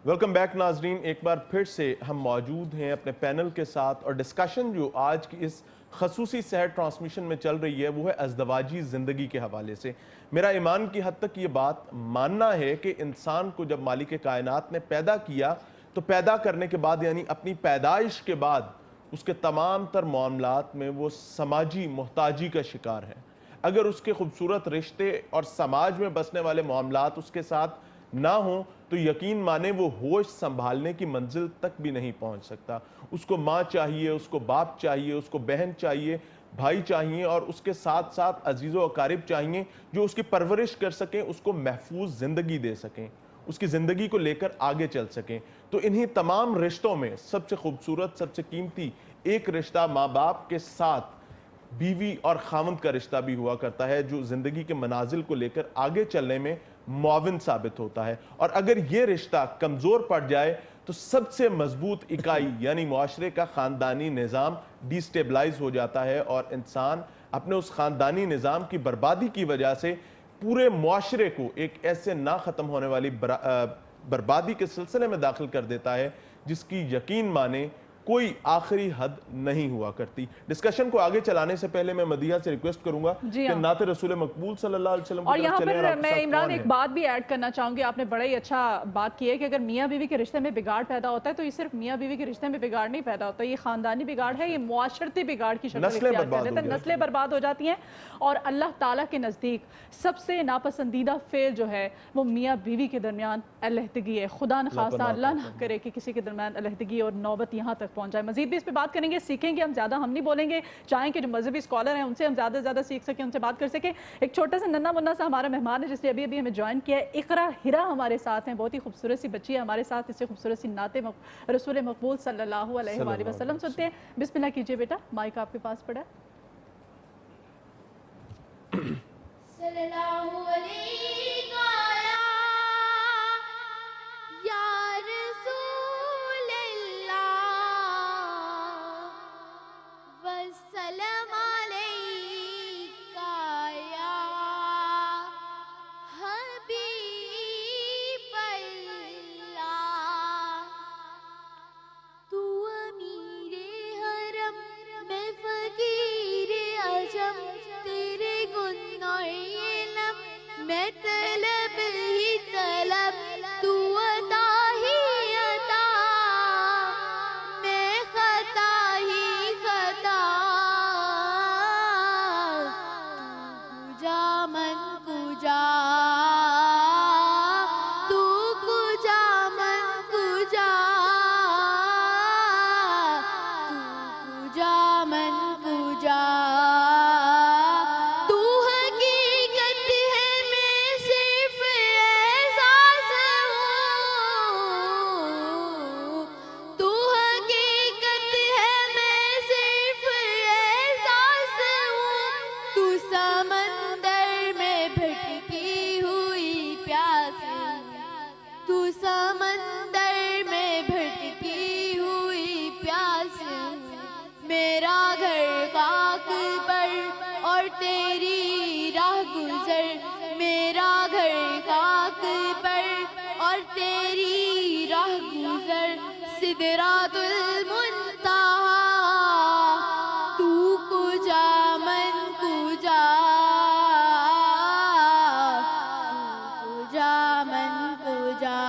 Welcome back ناظرین، ایک بار پھر سے ہم موجود ہیں اپنے پینل کے ساتھ، اور ڈسکشن جو آج کی اس خصوصی سحر ٹرانسمیشن میں چل رہی ہے وہ ہے ازدواجی زندگی کے حوالے سے۔ میرا ایمان کی حد تک یہ بات ماننا ہے کہ انسان کو جب مالک کائنات نے پیدا کیا تو پیدا کرنے کے بعد یعنی اپنی پیدائش کے بعد اس کے تمام تر معاملات میں وہ سماجی محتاجی کا شکار ہے۔ اگر اس کے خوبصورت رشتے اور سماج میں بسنے والے معاملات اس کے ساتھ نہ ہوں تو یقین مانے وہ ہوش سنبھالنے کی منزل تک بھی نہیں پہنچ سکتا۔ اس کو ماں چاہیے، اس کو باپ چاہیے، اس کو بہن چاہیے، بھائی چاہیے، اور اس کے ساتھ ساتھ عزیز و اقارب چاہیے جو اس کی پرورش کر سکیں، اس کو محفوظ زندگی دے سکیں، اس کی زندگی کو لے کر آگے چل سکیں۔ تو انہی تمام رشتوں میں سب سے خوبصورت، سب سے قیمتی ایک رشتہ ماں باپ کے ساتھ بیوی اور خاوند کا رشتہ بھی ہوا کرتا ہے، جو زندگی کے منازل کو لے کر آگے چلنے میں معاون ثابت ہوتا ہے۔ اور اگر یہ رشتہ کمزور پڑ جائے تو سب سے مضبوط اکائی یعنی معاشرے کا خاندانی نظام ڈی سٹیبلائز ہو جاتا ہے، اور انسان اپنے اس خاندانی نظام کی بربادی کی وجہ سے پورے معاشرے کو ایک ایسے نہ ختم ہونے والی بربادی کے سلسلے میں داخل کر دیتا ہے جس کی یقین مانے کوئی آخری حد نہیں ہوا کرتی۔ ڈسکشن کو آگے چلانے سے پہلے میں مدیحہ سے ریکویسٹ کروں گا کہ نعت رسول مقبول صلی اللہ علیہ وسلم اور کی یہاں طرف چلیں۔ پر میں عمران ایک بات بھی ایڈ کرنا چاہوں گی، آپ نے بڑا ہی اچھا بات کی ہے کہ اگر میاں بیوی کے رشتے میں بگاڑ پیدا ہوتا ہے تو یہ صرف میاں بیوی کے رشتے میں بگاڑ نہیں پیدا ہوتا، یہ خاندانی بگاڑ ہے، یہ معاشرتی بگاڑ کی شکل اختیار کر لیتا ہے، نسلیں برباد ہو جاتی ہیں۔ اور اللہ تعالیٰ کے نزدیک سب سے ناپسندیدہ فعل جو ہے وہ میاں بیوی کے درمیان علیحدگی ہے۔ خدا نخواستہ اللہ نہ کرے کہ کسی کے درمیان علیحدگی اور نوبت یہاں تک پہنچ جائے۔ مزید بھی اس پہ بات کریں گے، سیکھیں گے، ہم زیادہ ہم نہیں بولیں گے، چاہیں کہ جو مذہبی اسکالر ہیں ان سے ہم زیادہ سے زیادہ سیکھ سکیں، ان سے بات کر سکیں۔ ایک چھوٹا سا ننھا منا سا ہمارا مہمان ہے جس نے ابھی ہمیں جوائن کیا ہے، اقرا ہرا ہمارے ساتھ ہیں، بہت ہی خوبصورت سی بچی ہے ہمارے ساتھ، اس سے خوبصورت سی نعت رسول مقبول صلی اللہ علیہ وآلہ وسلم سنتے ہیں۔ بسم اللہ کیجئے بیٹا، مائک آپ کے پاس پڑا ہے۔ صلی اللہ علیہ یا رسول اللہ وسلم علیکہ یا حبیب اللہ۔ تو امیر حرم میں فقیر عجم، تیرے گن اور علم میں طلب ہی طلب، تو عطا ہی عطا میں خطا ہی خطا۔ تو کجا من کجا، تو کجا من کجا، تو کجا من کجا۔ تو حقیقت ہے میں صرف احساس ہوں، تو حقیقت ہے میں صرف احساس ہوں، تو سمندر میں بھٹکی ہوئی پیاس ہوں، تو سمندر میں بھٹکی ہوئی پیاس ہوں۔ میرا گھر خاک پر اور تیری راہ گزر، میرا گھر خاک پر اور تیری راہ گزر، سدرات المنتہا تو کجا من کجا، تو کجا من کجا۔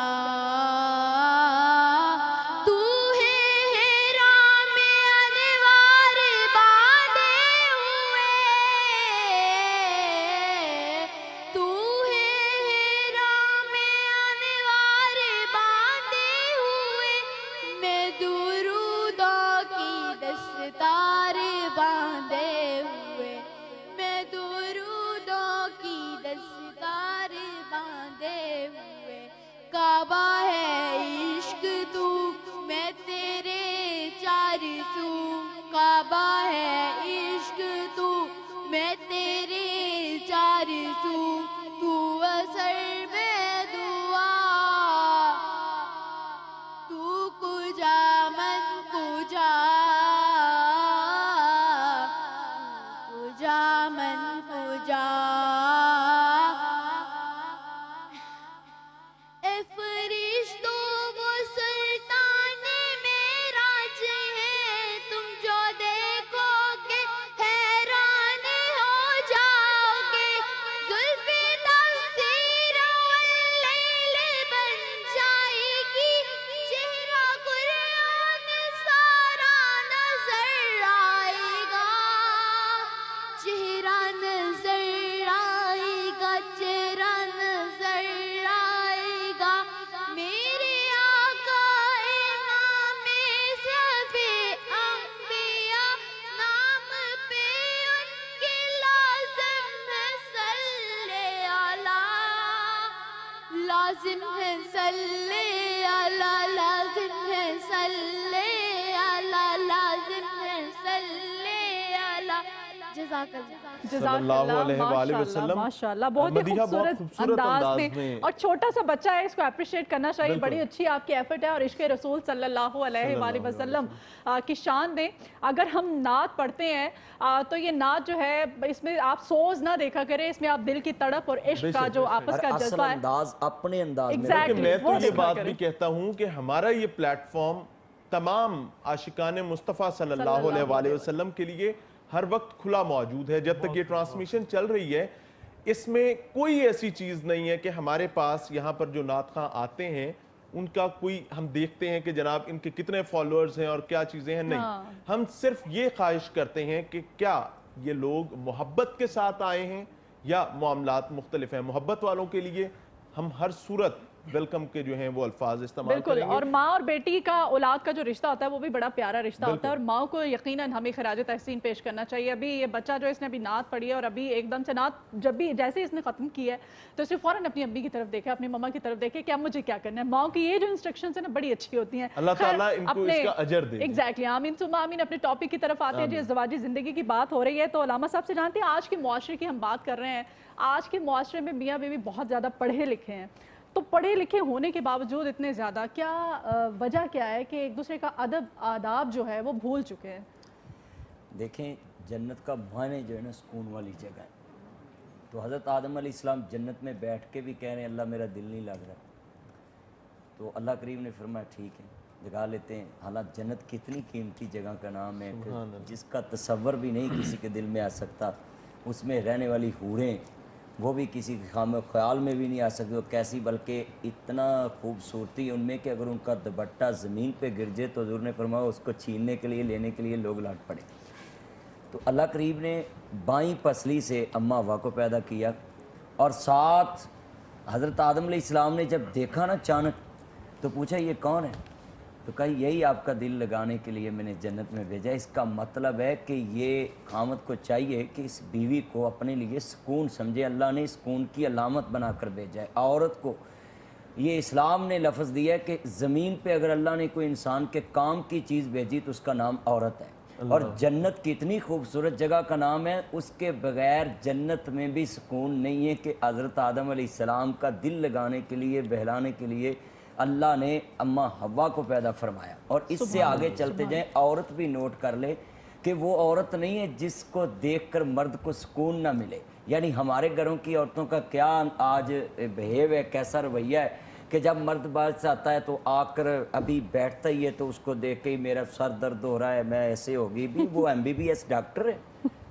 تو ہے ہیرا میں انوار باندھے ہوئے، تو ہے ہیرا میں انوار باندھے ہوئے، میں درودوں کی دستار باندھے ہوئے، میں درودوں کی دستار باندھے ہوئے۔ کعبہ ہے عشق تو میں تیرے چار سو، کعبہ ہے عشق تو میں تیرے چار سو، تو اثر میں دعا، تو کجا من کجا، تو کجا من کجا۔ اے فرشتوں وہ लाजिम है सल्ले अला, लाजिम है सल्ले अला, लाजिम है सल्ले अला। सल्लल्लाहु अलैहि वसल्लम। माशाल्लाह, बहुत ही खूबसूरत अंदाज में, और छोटा सा बच्चा है, इसको अप्रिशिएट करना चाहिए। बड़ी अच्छी आपकी एफर्ट है और इश्क़ रसूल सल्लल्लाहु अलैहि वसल्लम की शान दें। अगर हम नात पढ़ते हैं तो ये नात जो है, इसमें आप सोज ना देखा करें, इसमें आप दिल की तड़प और इश्क का जो आपस का जज्बा है, अंदाज अपने अंदाज में। मैं तो ये बात भी कहता हूँ कि हमारा ये प्लेटफॉर्म तमाम आशिकाने मुस्तफ़ा सल्लल्लाहु अलैहि वसल्लम के लिए हर वक्त खुला मौजूद है। जब तक ये ट्रांसमिशन चल रही है, इसमें कोई ऐसी चीज़ नहीं है कि हमारे पास यहाँ पर जो नात ख़ां आते हैं उनका कोई, हम देखते हैं कि जनाब इनके कितने फॉलोअर्स हैं और क्या चीज़ें हैं, नहीं। हम सिर्फ ये ख्वाहिश करते हैं कि क्या ये लोग मोहब्बत के साथ आए हैं या मामलात मुख्तलिफ हैं। मोहब्बत वालों के लिए हम हर सूरत वेलकम के जो हैं वो अल्फाज इस्तेमाल बिल्कुल। करेंगे। और माँ और बेटी का, औलाद का जो रिश्ता होता है वो भी बड़ा प्यारा रिश्ता होता है, और माँ को यकीनन हमें खराज तहसीन पेश करना चाहिए। अभी ये बच्चा जो इसने अभी नात पढ़ी है और अभी एकदम से नात जब भी जैसे इसने ख़त्म की है तो इसे फ़ौरन अपनी अम्मी की तरफ देखे, अपनी मम्मा की तरफ देखे, क्या मुझे क्या करना है। माँ की ये जो इंस्ट्रक्शंस है ना, बड़ी अच्छी होती हैं। अल्लाह ताला इनको इसका अजर दे। एग्जैक्टली, आमीन सुम्मा आमीन। अपने टॉपिक की तरफ आते हैं जी, ज़वाजी ज़िंदगी की बात हो रही है। तो अलामा साहब से जानते हैं, आज के मुआशरे की हम बात कर रहे हैं। आज के मुआशरे में मियाँ बीवी बहुत ज़्यादा पढ़े लिखे हैं, तो पढ़े लिखे होने के बावजूद इतने ज़्यादा क्या वजह क्या है कि एक दूसरे का अदब आदाब जो है वो भूल चुके हैं? देखें, जन्नत का मायने जो है ना सुकून वाली जगह है। तो हज़रत आदम अलैहिस्सलाम जन्नत में बैठ के भी कह रहे हैं अल्लाह मेरा दिल नहीं लग रहा, तो अल्लाह करीम ने फरमाया ठीक है जगा लेते हैं। हालांकि जन्नत कितनी कीमती जगह का नाम है कि जिसका तसव्वुर भी नहीं किसी के दिल में आ सकता। उसमें रहने वाली हूरें वो भी किसी के ख्याल में भी नहीं आ सकती वो कैसी, बल्कि इतना खूबसूरती उनमें कि अगर उनका दुपट्टा ज़मीन पे गिर जाए तो हुज़ूर ने फरमाया उसको छीनने के लिए, लेने के लिए लोग लौट पड़े। तो अल्लाह करीब ने बाईं पसली से अम्मा हव्वा को पैदा किया, और साथ हज़रत आदम अलैहिस्सलाम ने जब देखा ना अचानक तो पूछा ये कौन है, तो कहा यही आपका दिल लगाने के लिए मैंने जन्नत में भेजा। इसका मतलब है कि ये खामद को चाहिए कि इस बीवी को अपने लिए सुकून समझे। अल्लाह ने सुकून की अलामत बना कर भेजा है। औरत को ये इस्लाम ने लफ्ज़ दिया है कि ज़मीन पे अगर अल्लाह ने कोई इंसान के काम की चीज़ भेजी तो उसका नाम औरत है। और जन्नत की इतनी खूबसूरत जगह का नाम है, उसके बग़ैर जन्नत में भी सुकून नहीं है कि हज़रत आदम अलैहिस्सलाम का दिल लगाने के लिए, बहलाने के लिए अल्लाह ने अम्मा हव्वा को पैदा फरमाया। और इससे आगे चलते जाएं, औरत भी नोट कर ले कि वो औरत नहीं है जिसको देखकर मर्द को सुकून ना मिले। यानी हमारे घरों की औरतों का क्या आज बिहेव है, कैसा रवैया है कि जब मर्द बाहर से आता है तो आकर अभी बैठता ही है तो उसको देख के ही मेरा सर दर्द हो रहा है, मैं ऐसे होगी भी। वो MBBS डॉक्टर है,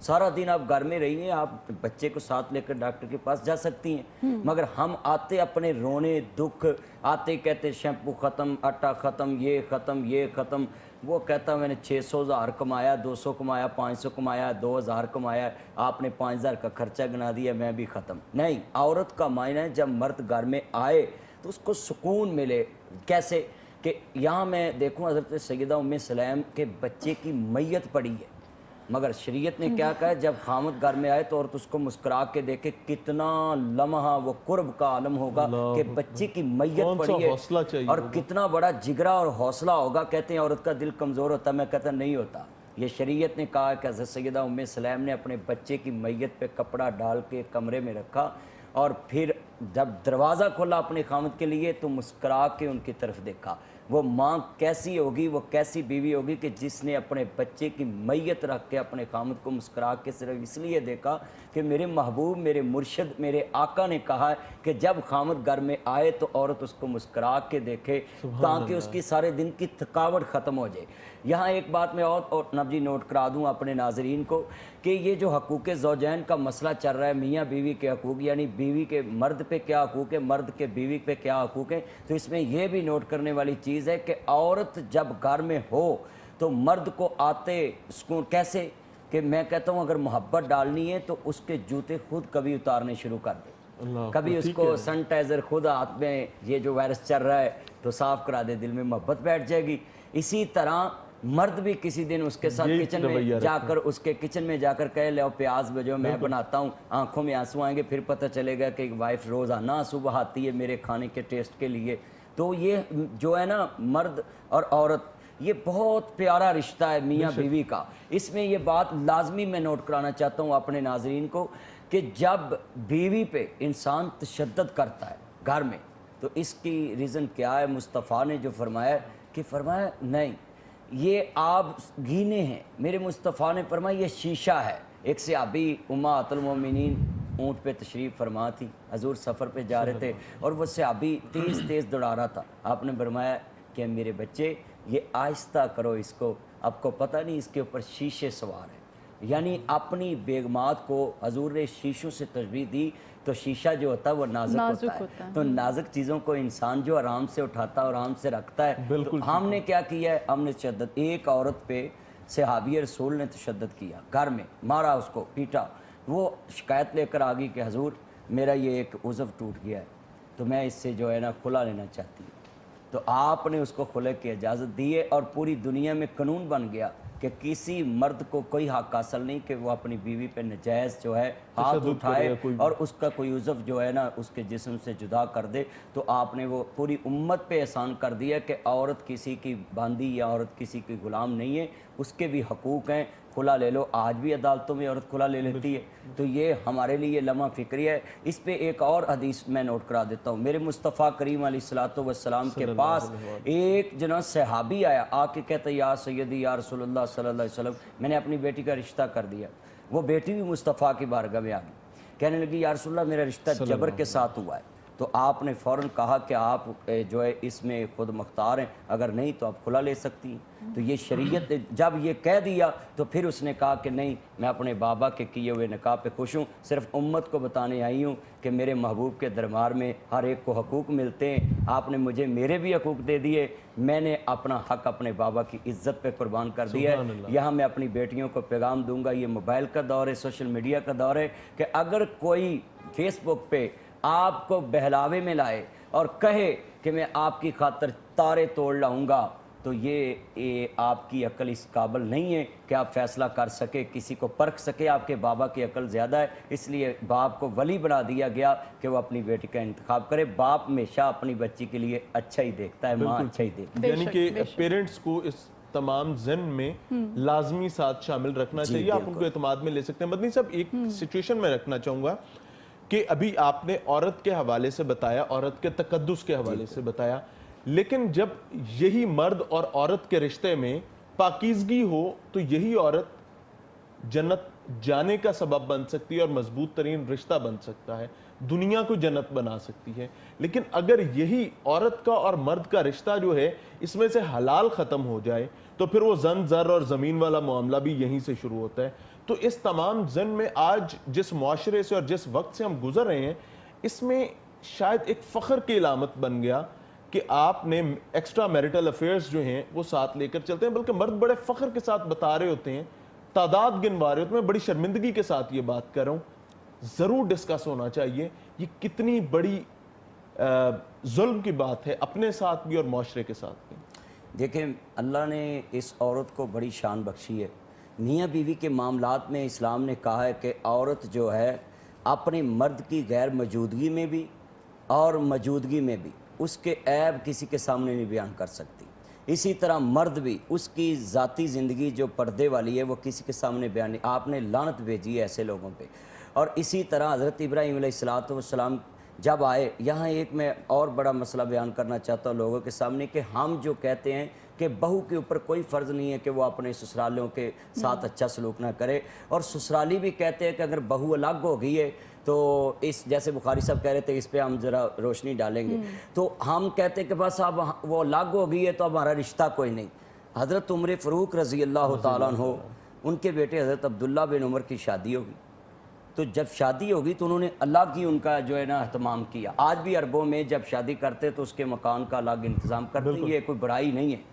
सारा दिन आप घर में रहिए, आप बच्चे को साथ लेकर डॉक्टर के पास जा सकती हैं। मगर हम आते अपने रोने दुख, आते कहते शैम्पू ख़त्म, आटा ख़त्म, ये ख़त्म, ये ख़त्म। वो कहता मैंने 600,000 कमाया, 200 कमाया, 500 कमाया, 2000 कमाया, आपने 5000 का खर्चा गिना दिया, मैं भी ख़त्म। नहीं, औरत का मायना है जब मर्द घर में आए तो उसको सुकून मिले। कैसे कि यहाँ मैं देखूँ हज़रत सैयदा उम्मे सलैम के बच्चे की मैयत पड़ी है, मगर शरीयत ने क्या कहा, जब खामद घर में आए तो औरत उसको मुस्कुरा के देखे, कितना लम्हा वो कुर्ब का आलम होगा कि बच्चे की मैयत पड़ी है, और कितना बड़ा जिगरा और हौसला होगा। कहते हैं औरत का दिल कमज़ोर होता है, मैं कहता नहीं होता। ये शरीयत ने कहा कि हज़रत सैयदा उम्मे सलैम ने अपने बच्चे की मैयत पे कपड़ा डाल के कमरे में रखा, और फिर जब दरवाज़ा खोला अपने खामद के लिए तो मुस्कुरा के उनकी तरफ देखा। वो माँ कैसी होगी, वो कैसी बीवी होगी कि जिसने अपने बच्चे की मैयत रख के अपने खामद को मुस्कुरा के सिर्फ इसलिए देखा कि मेरे महबूब, मेरे मुर्शिद, मेरे आका ने कहा है कि जब खामद घर में आए तो औरत उसको मुस्कुरा के देखे ताकि उसकी सारे दिन की थकावट ख़त्म हो जाए। यहाँ एक बात मैं और नबजी नोट करा दूँ अपने नाजरीन को कि ये जो हकूक़ ज़ौजैन का मसला चल रहा है, मियाँ बीवी के हकूक़, यानी बीवी के मर्द पे क्या हकूक़ है, मर्द के बीवी पे क्या हकूक़ है, तो इसमें यह भी नोट करने वाली चीज़ है कि औरत जब घर में हो तो मर्द को आते सुकून कैसे कि मैं कहता हूँ अगर मोहब्बत डालनी है तो उसके जूते खुद कभी उतारने शुरू कर दे, कभी उसको सैनिटाइज़र खुद हाथ में, ये जो वायरस चल रहा है तो साफ़ करा दे, दिल में मोहब्बत बैठ जाएगी। इसी तरह مرد بھی کسی دن اس کے ساتھ یہی کچن میں رویہ جا کر اس کے کچن میں جا کر کہے لو پیاز بجو میں بناتا ہوں، آنکھوں میں آنسو آئیں گے، پھر پتہ چلے گا کہ ایک وائف روزانہ آنسو بہاتی ہے میرے کھانے کے ٹیسٹ کے لیے۔ تو یہ جو ہے نا مرد اور عورت، یہ بہت پیارا رشتہ ہے میاں بیوی کا۔ اس میں یہ بات لازمی میں نوٹ کرانا چاہتا ہوں اپنے ناظرین کو کہ جب بیوی پہ انسان تشدد کرتا ہے گھر میں تو اس کی ریزن کیا ہے؟ مصطفیٰ نے جو فرمایا کہ فرمایا نہیں یہ آپ گینے ہیں، میرے مصطفیٰ نے فرمایا یہ شیشہ ہے۔ ایک صحابی امہات المومنین اونٹ پہ تشریف فرما تھی، حضور سفر پہ جا رہے تھے اور وہ صحابی تیز تیز دوڑا رہا تھا، آپ نے فرمایا کہ میرے بچے یہ آہستہ کرو اس کو، آپ کو پتہ نہیں اس کے اوپر شیشے سوار ہیں۔ یعنی اپنی بیگمات کو حضور نے شیشوں سے تشبیہ دی، تو شیشہ جو ہوتا ہے وہ نازک ہوتا ہے، تو نازک چیزوں کو انسان جو آرام سے اٹھاتا ہے اور آرام سے رکھتا ہے۔ تو ہم نے کیا کیا ہے؟ ہم نے تشدد، ایک عورت پہ صحابی رسول نے تشدد کیا، گھر میں مارا، اس کو پیٹا، وہ شکایت لے کر آ گئی کہ حضور میرا یہ ایک عضو ٹوٹ گیا ہے تو میں اس سے جو ہے نا کھلا لینا چاہتی ہوں۔ تو آپ نے اس کو کھلے کی اجازت دی ہے، اور پوری دنیا میں قانون بن گیا کہ کسی مرد کو کوئی حق حاصل نہیں کہ وہ اپنی بیوی پہ نجائز جو ہے ہاتھ اٹھائے اور اس کا کوئی عضو جو ہے نا اس کے جسم سے جدا کر دے۔ تو آپ نے وہ پوری امت پہ احسان کر دیا کہ عورت کسی کی باندی یا عورت کسی کی غلام نہیں ہے، اس کے بھی حقوق ہیں، کھلا لے لو۔ آج بھی عدالتوں میں عورت کھلا لے لیتی ہے، تو یہ ہمارے لیے لمحہ فکری ہے۔ اس پہ ایک اور حدیث میں نوٹ کرا دیتا ہوں۔ میرے مصطفیٰ کریم علیہ الصلوۃ والسلام کے پاس ایک جناب صحابی آیا، آ کے کہتا یا سیدی یا رسول اللہ صلی اللہ علیہ وسلم میں نے اپنی بیٹی کا رشتہ کر دیا۔ وہ بیٹی بھی مصطفیٰ کی بارگاہ میں آ گئی، کہنے لگی یا رسول اللہ میرا رشتہ جبر کے ساتھ ہوا ہے۔ تو آپ نے فوراً کہا کہ آپ جو ہے اس میں خود مختار ہیں، اگر نہیں تو آپ کھلا لے سکتی ہیں۔ تو یہ شریعت جب یہ کہہ دیا تو پھر اس نے کہا کہ نہیں میں اپنے بابا کے کیے ہوئے نکاح پہ خوش ہوں، صرف امت کو بتانے آئی ہوں کہ میرے محبوب کے دربار میں ہر ایک کو حقوق ملتے ہیں، آپ نے مجھے میرے بھی حقوق دے دیے، میں نے اپنا حق اپنے بابا کی عزت پہ قربان کر دیا ہے۔ یہاں میں اپنی بیٹیوں کو پیغام دوں گا، یہ موبائل کا دور ہے، سوشل میڈیا کا دور ہے، کہ اگر کوئی فیس بک پہ آپ کو بہلاوے میں لائے اور کہے کہ میں آپ کی خاطر تارے توڑ لاؤں گا، تو یہ آپ کی عقل اس قابل نہیں ہے کہ آپ فیصلہ کر سکے، کسی کو پرکھ سکے۔ آپ کے بابا کی عقل زیادہ ہے، اس لیے باپ کو ولی بنا دیا گیا کہ وہ اپنی بیٹی کا انتخاب کرے۔ باپ ہمیشہ اپنی بچی کے لیے اچھا ہی دیکھتا ہے، ماں اچھا ہی دیکھتا ہے۔ یعنی کہ پیرنٹس کو اس تمام ضمن میں لازمی ساتھ شامل رکھنا چاہیے، آپ ان کو اعتماد میں لے سکتے ہیں۔ مدنی صاحب ایک سچویشن میں رکھنا چاہوں گا کہ ابھی آپ نے عورت کے حوالے سے بتایا، عورت کے تقدس کے حوالے سے بتایا، لیکن جب یہی مرد اور عورت کے رشتے میں پاکیزگی ہو تو یہی عورت جنت جانے کا سبب بن سکتی ہے اور مضبوط ترین رشتہ بن سکتا ہے، دنیا کو جنت بنا سکتی ہے۔ لیکن اگر یہی عورت کا اور مرد کا رشتہ جو ہے اس میں سے حلال ختم ہو جائے تو پھر وہ زن زر اور زمین والا معاملہ بھی یہیں سے شروع ہوتا ہے۔ تو اس تمام ضمن میں آج جس معاشرے سے اور جس وقت سے ہم گزر رہے ہیں، اس میں شاید ایک فخر کی علامت بن گیا کہ آپ نے ایکسٹرا میریٹل افیئرز جو ہیں وہ ساتھ لے کر چلتے ہیں، بلکہ مرد بڑے فخر کے ساتھ بتا رہے ہوتے ہیں، تعداد گنوا رہے ہوتے ہیں۔ میں بڑی شرمندگی کے ساتھ یہ بات کر رہا ہوں، ضرور ڈسکس ہونا چاہیے یہ کتنی بڑی ظلم کی بات ہے اپنے ساتھ بھی اور معاشرے کے ساتھ بھی۔ دیکھیں اللہ نے اس عورت کو بڑی شان بخشی ہے۔ میاں بیوی کے معاملات میں اسلام نے کہا ہے کہ عورت جو ہے اپنے مرد کی غیر موجودگی میں بھی اور موجودگی میں بھی اس کے عیب کسی کے سامنے نہیں بیان کر سکتی۔ اسی طرح مرد بھی اس کی ذاتی زندگی جو پردے والی ہے وہ کسی کے سامنے بیان نہیں۔ آپ نے لعنت بھیجی ہے ایسے لوگوں پہ۔ اور اسی طرح حضرت ابراہیم علیہ السلام جب آئے، یہاں ایک میں اور بڑا مسئلہ بیان کرنا چاہتا ہوں لوگوں کے سامنے کہ ہم جو کہتے ہیں کہ بہو کے اوپر کوئی فرض نہیں ہے کہ وہ اپنے سسرالوں کے ساتھ اچھا سلوک نہ کرے، اور سسرالی بھی کہتے ہیں کہ اگر بہو الگ ہو گئی ہے تو اس جیسے بخاری صاحب کہہ رہے تھے اس پہ ہم ذرا روشنی ڈالیں گے، تو ہم کہتے ہیں کہ بس اب وہ الگ ہو گئی ہے تو اب ہمارا رشتہ کوئی نہیں۔ حضرت عمر فاروق رضی اللہ تعالیٰ عنہ، ان کے بیٹے حضرت عبداللہ بن عمر کی شادی ہوگی، تو جب شادی ہوگی تو انہوں نے الگ ہی ان کا جو ہے نا اہتمام کیا۔ آج بھی عربوں میں جب شادی کرتے تو اس کے مکان کا الگ انتظام کرتے، یہ کوئی برائی نہیں ہے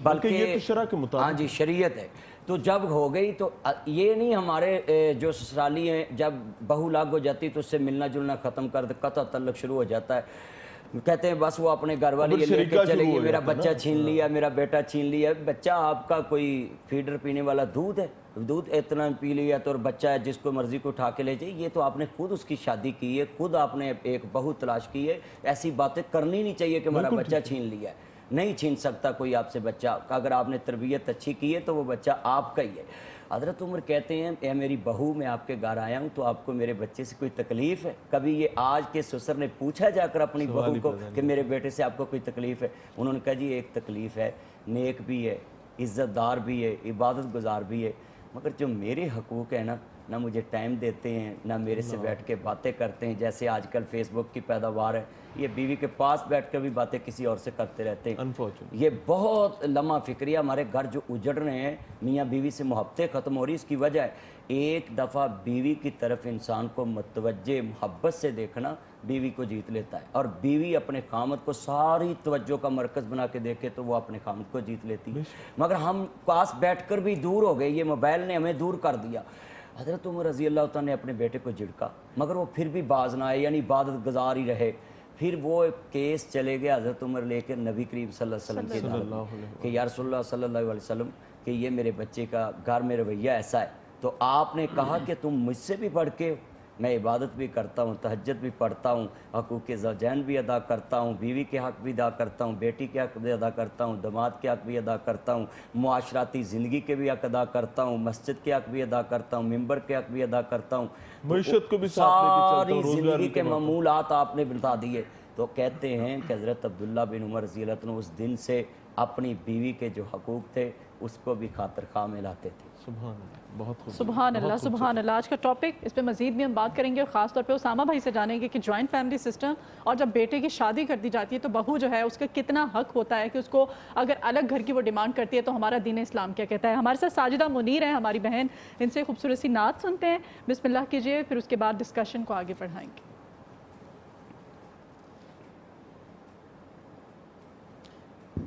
بلکہ یہ شرع کے مطابق، ہاں جی شریعت ہے۔ تو جب ہو گئی تو یہ نہیں ہمارے جو سسرالی ہیں جب بہو لاگ ہو جاتی تو اس سے ملنا جلنا ختم کر دے، قطع تعلق شروع ہو جاتا ہے۔ कहते हैं बस वो अपने घर वाले ये शरीका लेके चले शुरू गए, हो मेरा जाता है बच्चा ना। छीन लिया, मेरा बेटा छीन लिया। बच्चा आपका कोई फीडर पीने वाला दूध है, दूध इतना पी लिया तो, और बच्चा है जिसको मर्जी को उठा के ले जाए। ये तो आपने खुद उसकी शादी की है, खुद आपने एक बहू तलाश की है। ऐसी बातें करनी नहीं चाहिए कि हमारा बच्चा छीन लिया है। नहीं छीन सकता कोई आपसे बच्चा, अगर आपने तरबियत अच्छी की है तो वो बच्चा आपका ही है। हज़रत उमर कहते हैं, ए मेरी बहू, मैं आपके घर आया हूँ तो आपको मेरे बच्चे से कोई तकलीफ़ है? कभी ये आज के ससुर ने पूछा जाकर अपनी बहू को कि मेरे बेटे से आपको कोई तकलीफ़ है? उन्होंने कहा जी एक तकलीफ़ है, नेक भी है, इज़्ज़तदार भी है, इबादत गुजार भी है, मगर जो मेरे हकूक़ है ना मुझे टाइम देते हैं, ना मेरे से बैठ के बातें करते हैं। जैसे आजकल फेसबुक की पैदावार है, ये बीवी के पास बैठ कर भी बातें किसी और से करते रहते हैं। अनफॉर्चुनेट, ये बहुत लम्हा फिक्रिया, हमारे घर जो उजड़ रहे हैं, मियाँ बीवी से मोहब्बतें ख़त्म हो रही, इसकी वजह है एक दफ़ा बीवी की तरफ इंसान को मुतवज्जे मोहब्बत से देखना बीवी को जीत लेता है। और बीवी अपने खामद को सारी तवज्जो का मरकज़ बना के देखे तो वो अपने खामद को जीत लेती है। मगर हम पास बैठकर भी दूर हो गए, ये मोबाइल ने हमें दूर कर दिया। हज़रत उमर रज़ी अल्लाह तआला ने अपने बेटे को झिड़का, मगर वो फिर भी बाज ना आए, यानी इबादत गुजार ही रहे। फिर वो केस चले गए हज़रत उमर लेकर नबी करीम सल्लल्लाहु अलैहि वसल्लम के दामन कि या रसूलुल्लाह सल्लल्लाहु अलैहि वसल्लम कि ये मेरे बच्चे का घर में रवैया ऐसा है। तो आपने कहा कि तुम मुझसे भी बढ़ के हो, मैं इबादत भी करता हूँ, तहज्जुद भी पढ़ता हूँ, हक़ूक़ ज़ौजैन भी अदा करता हूँ, बीवी के हक़ भी अदा करता हूँ, बेटी के हक़ भी अदा करता हूँ, दामाद के हक़ भी अदा करता हूँ, मुआशराती ज़िंदगी के भी हक़ अदा करता हूँ, मस्जिद के हक़ भी अदा करता हूँ, मिंबर के हक़ भी अदा करता हूँ। मईशत को भी साथ लेके चलता हूँ, सारी रोज़गार ज़िंदगी भी के कमाता हूँ। मामूलात आपने बता दिए। तो कहते हैं कि हज़रत अब्दुल्ला बिन उमर रज़ी अल्लाह अन्हु उस दिन से अपनी बीवी के जो हकूक़ थे उसको भी खातिर खा में लाते थे। सुभान अल्लाह, बहुत खूब, सुभान अल्लाह, सुभान अल्लाह। आज का टॉपिक, इस पे मज़ीद भी हम बात करेंगे और ख़ास तौर पे उसामा भाई से जानेंगे कि जॉइंट फैमिली सिस्टम और जब बेटे की शादी कर दी जाती है तो बहू जो है उसका कितना हक होता है कि उसको अगर अलग घर की वो डिमांड करती है तो हमारा दीन इस्लाम क्या कहता है। हमारे साथ साजिदा मुनीर है हमारी बहन, इनसे खूबसूरत सी नात सुनते हैं, बिस्मिल्लाह कीजिए, फिर उसके बाद डिस्कशन को आगे बढ़ाएंगे।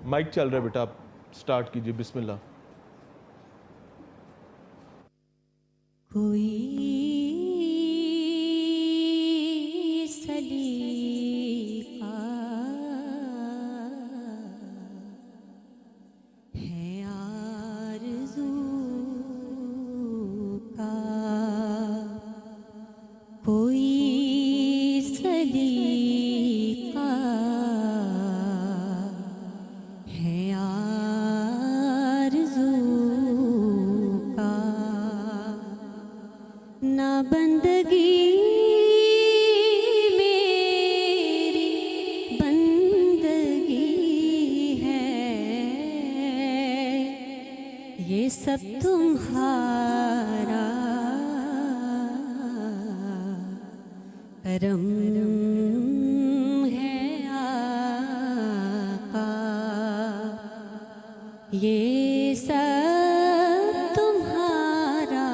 माइक चल रहा है बेटा, आप स्टार्ट कीजिए, बिस्मिल्लाह। कोई सलीका है आरज़ू का, कोई सलीका है आरज़ू का, ना बंदगी मेरी बंदगी है, ये सब तुम्हारा करम है आका, ये सब तुम्हारा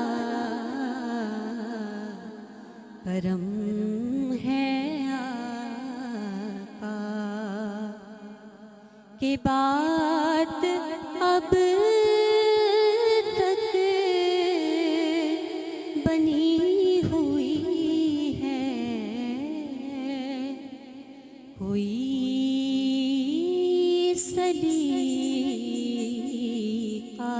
करम है आका, की बात अब तक बनी हुई है, कोई सलीका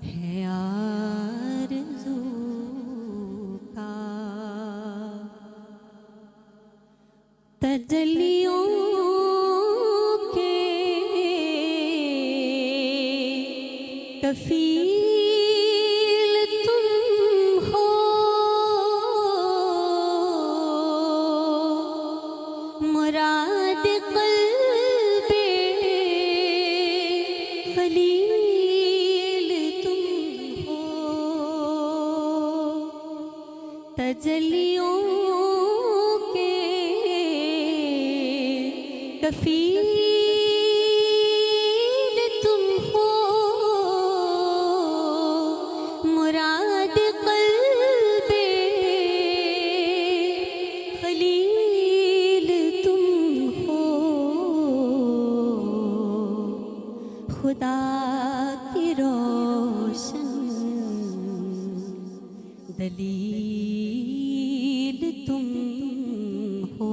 है आरज़ू का, तजल्लियों के कफील तुम हो, मुराद क़ल्बे खलील तुम हो, तजल्लियों के कफील तुम हो, मुराद क़ल्बे खलील तुम हो, खुदा की रोशन दलील तुम हो।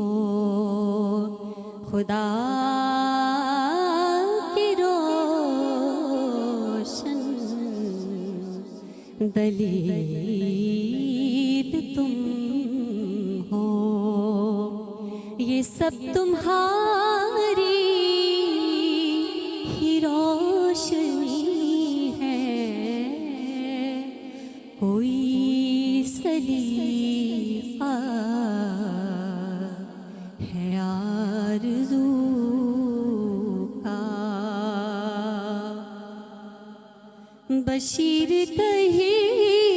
خدا کی روشن دلیل تم ہو، یہ سب تمہاری ہی روشنی ہے، کوئی سلیقہ ہے آرزو کا، بشیر کہیں